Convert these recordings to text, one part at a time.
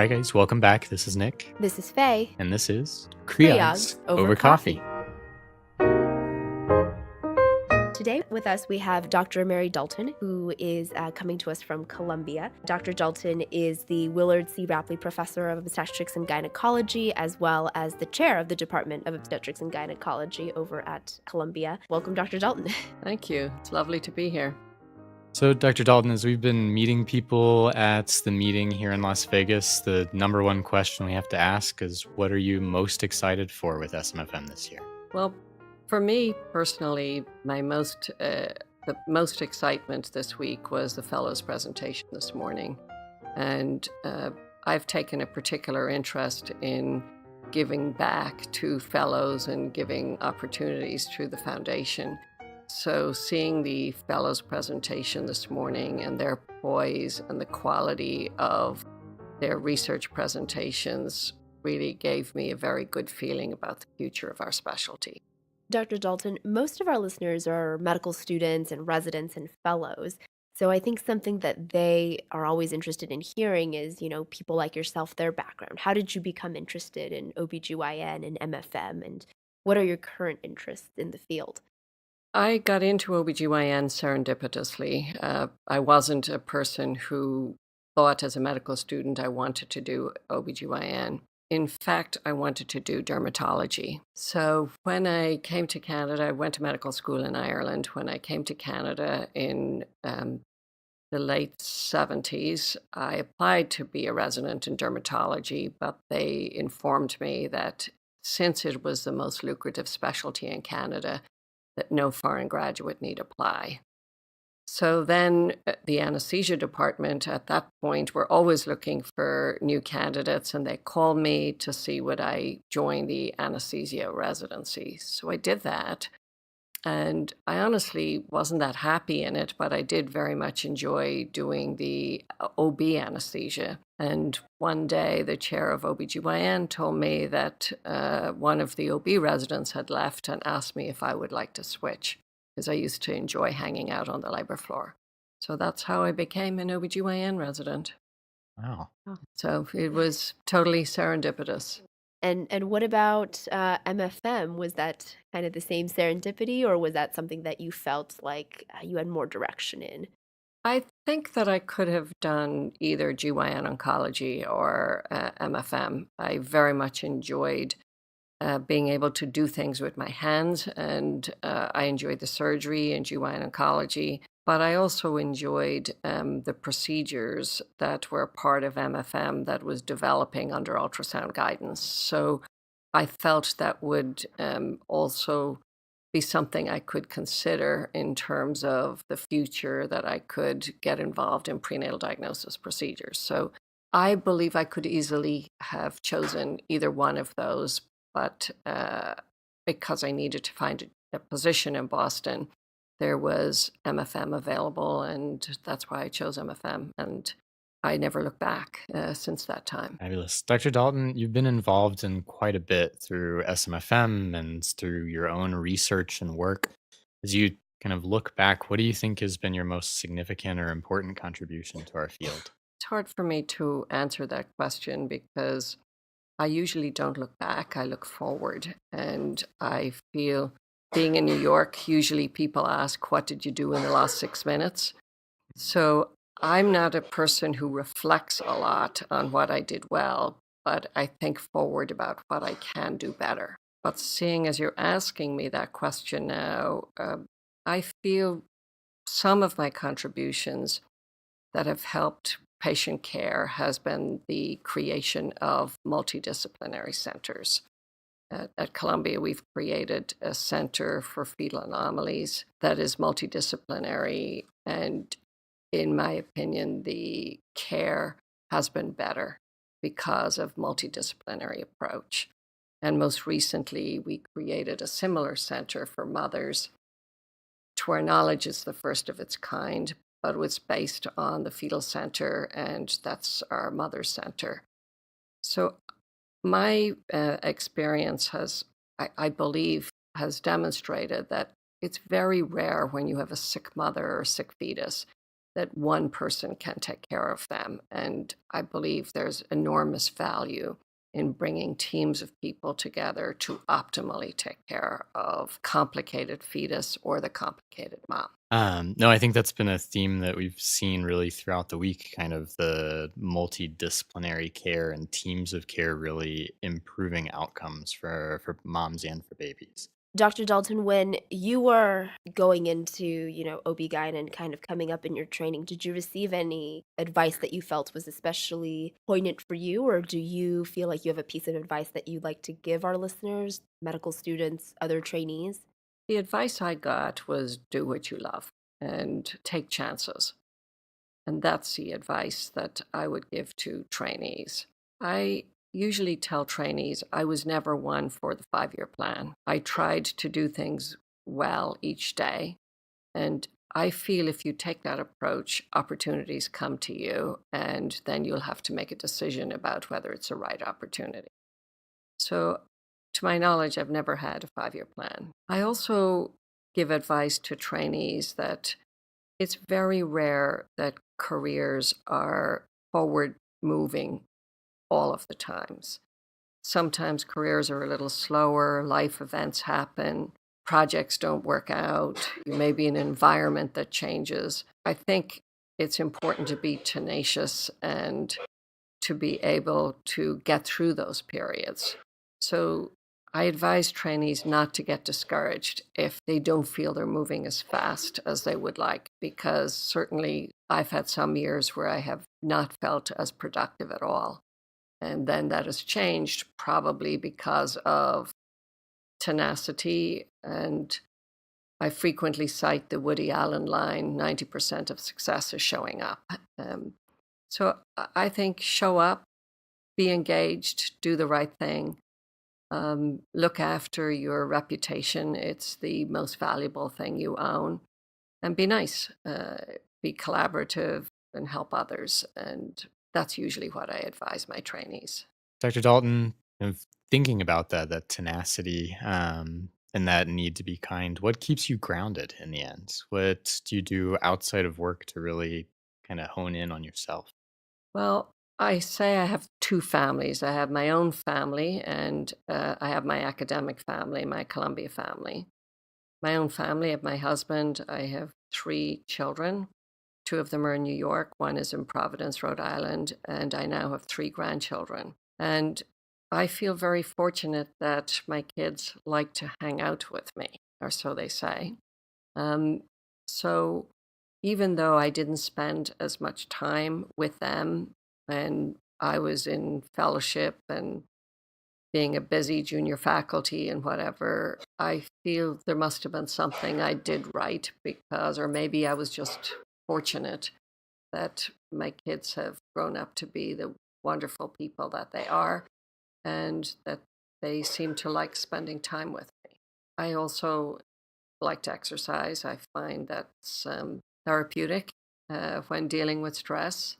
right, guys, welcome back. This is Nick, This is Faye. and this is Creogs Over Coffee. Today with us, we have Dr. Mary Dalton, who is coming to us from Columbia. Dr. Dalton is the Willard C. Rapley Professor of Obstetrics and Gynecology, as well as the chair of the Department of Obstetrics and Gynecology over at Columbia. Welcome, Dr. Dalton. Thank you. It's lovely to be here. So, Dr. Dalton, as we've been meeting people at the meeting here in Las Vegas, the number one question we have to ask is, what are you most excited for with SMFM this year? Well, for me personally, the most excitement this week was the fellows presentation this morning. And I've taken a particular interest in giving back to fellows and giving opportunities through the foundation. So seeing the fellows presentation this morning and their poise and the quality of their research presentations really gave me a very good feeling about the future of our specialty. Dr. Dalton, most of our listeners are medical students and residents and fellows. So I think something that they are always interested in hearing is, people like yourself, their background. How did you become interested in OBGYN and MFM? And what are your current interests in the field? I got into OBGYN serendipitously. I wasn't a person who thought as a medical student I wanted to do OBGYN. In fact, I wanted to do dermatology. So when I came to Canada, I went to medical school in Ireland. When I came to Canada in the late 70s, I applied to be a resident in dermatology, but they informed me that since it was the most lucrative specialty in Canada, that no foreign graduate need apply. So then the anesthesia department at that point were always looking for new candidates, and they called me to see would I join the anesthesia residency. So I did that, and I honestly wasn't that happy in it, but I did very much enjoy doing the OB anesthesia. And one day the chair of OBGYN told me that one of the OB residents had left and asked me if I would like to switch, because I used to enjoy hanging out on the labor floor. So that's how I became an OBGYN resident. Wow. So it was totally serendipitous. And what about MFM? Was that kind of the same serendipity, or was that something that you felt like you had more direction in? I think that I could have done either GYN oncology or MFM. I very much enjoyed being able to do things with my hands, and I enjoyed the surgery in GYN oncology, but I also enjoyed the procedures that were part of MFM that was developing under ultrasound guidance. So I felt that would also be something I could consider in terms of the future, that I could get involved in prenatal diagnosis procedures. So I believe I could easily have chosen either one of those, but because I needed to find a position in Boston, there was MFM available, and that's why I chose MFM. And I never looked back since that time. Fabulous. Dr. Dalton, you've been involved in quite a bit through SMFM and through your own research and work. As you kind of look back, what do you think has been your most significant or important contribution to our field? It's hard for me to answer that question because I usually don't look back, I look forward. And I feel being in New York, usually people ask, what did you do in the last 6 minutes? So I'm not a person who reflects a lot on what I did well, but I think forward about what I can do better. But seeing as you're asking me that question now, I feel some of my contributions that have helped patient care has been the creation of multidisciplinary centers. At Columbia, we've created a center for fetal anomalies that is multidisciplinary, and in my opinion, the care has been better because of multidisciplinary approach. And most recently, we created a similar center for mothers. To our knowledge, it's the first of its kind, but it was based on the fetal center, and that's our mother center. So my experience has, I believe, has demonstrated that it's very rare when you have a sick mother or sick fetus that one person can take care of them. And I believe there's enormous value in bringing teams of people together to optimally take care of complicated fetus or the complicated mom. No, I think that's been a theme that we've seen really throughout the week, kind of the multidisciplinary care and teams of care really improving outcomes for moms and for babies. Dr. Dalton, when you were going into, OB-GYN and kind of coming up in your training, did you receive any advice that you felt was especially poignant for you, or do you feel like you have a piece of advice that you'd like to give our listeners, medical students, other trainees? The advice I got was do what you love and take chances. And that's the advice that I would give to trainees. I usually tell trainees I was never one for the 5-year plan. I tried to do things well each day. And I feel if you take that approach, opportunities come to you, and then you'll have to make a decision about whether it's the right opportunity. So, to my knowledge, I've never had a 5-year plan. I also give advice to trainees that it's very rare that careers are forward moving all of the times. Sometimes careers are a little slower, life events happen, projects don't work out, you may be in an environment that changes. I think it's important to be tenacious and to be able to get through those periods. So I advise trainees not to get discouraged if they don't feel they're moving as fast as they would like, because certainly I've had some years where I have not felt as productive at all. And then that has changed probably because of tenacity. And I frequently cite the Woody Allen line 90% of success is showing up. So I think show up, be engaged, do the right thing, look after your reputation. It's the most valuable thing you own. And be nice, be collaborative, and help others. And that's usually what I advise my trainees. Dr. Dalton, thinking about that tenacity, and that need to be kind, what keeps you grounded in the end? What do you do outside of work to really kind of hone in on yourself? Well, I say I have two families. I have my own family, and I have my academic family, my Columbia family. My own family, I have my husband, I have 3 children. 2 of them are in New York, one is in Providence, Rhode Island, and I now have 3 grandchildren. And I feel very fortunate that my kids like to hang out with me, or so they say. Um, so even though I didn't spend as much time with them, and I was in fellowship and being a busy junior faculty and whatever, I feel there must have been something I did right because, or maybe I was just fortunate that my kids have grown up to be the wonderful people that they are and that they seem to like spending time with me. I also like to exercise. I find that's therapeutic when dealing with stress,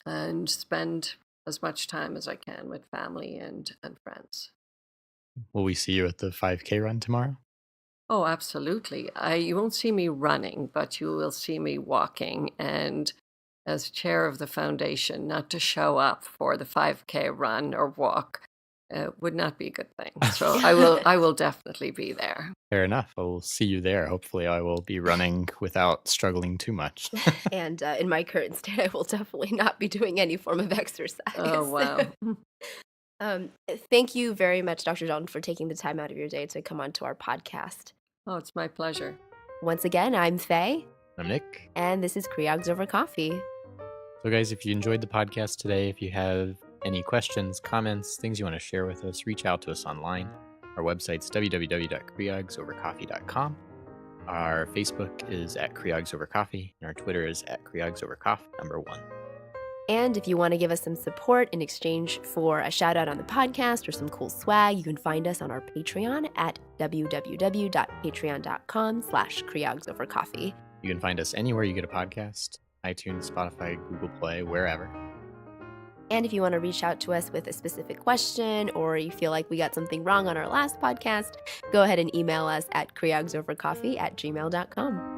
and spend as much time as I can with family and friends. Will we see you at the 5K run tomorrow? Oh, absolutely. You won't see me running, but you will see me walking. And as chair of the foundation, not to show up for the 5K run or walk would not be a good thing. So I will definitely be there. Fair enough. I will see you there. Hopefully, I will be running without struggling too much. And in my current state, I will definitely not be doing any form of Oh, exercise. wow. Um, Thank you very much, Dr. Dalton, for taking the time out of your day to come onto our podcast. Oh, it's my pleasure. Once again, I'm Faye, I'm Nick. and this is Creogs Over Coffee. So, guys, if you enjoyed the podcast today, if you have any questions, comments, things you want to share with us, reach out to us online. Our website's www.creogsovercoffee.com. Our Facebook is at Creogs Over Coffee, and our Twitter is at Creogs Over Coff, #1. And if you want to give us some support in exchange for a shout out on the podcast or some cool swag, you can find us on our Patreon at www.patreon.com/creogsovercoffee. You can find us anywhere you get a podcast: iTunes, Spotify, Google Play, wherever. And if you want to reach out to us with a specific question, or you feel like we got something wrong on our last podcast, go ahead and email us at creogsovercoffee@gmail.com.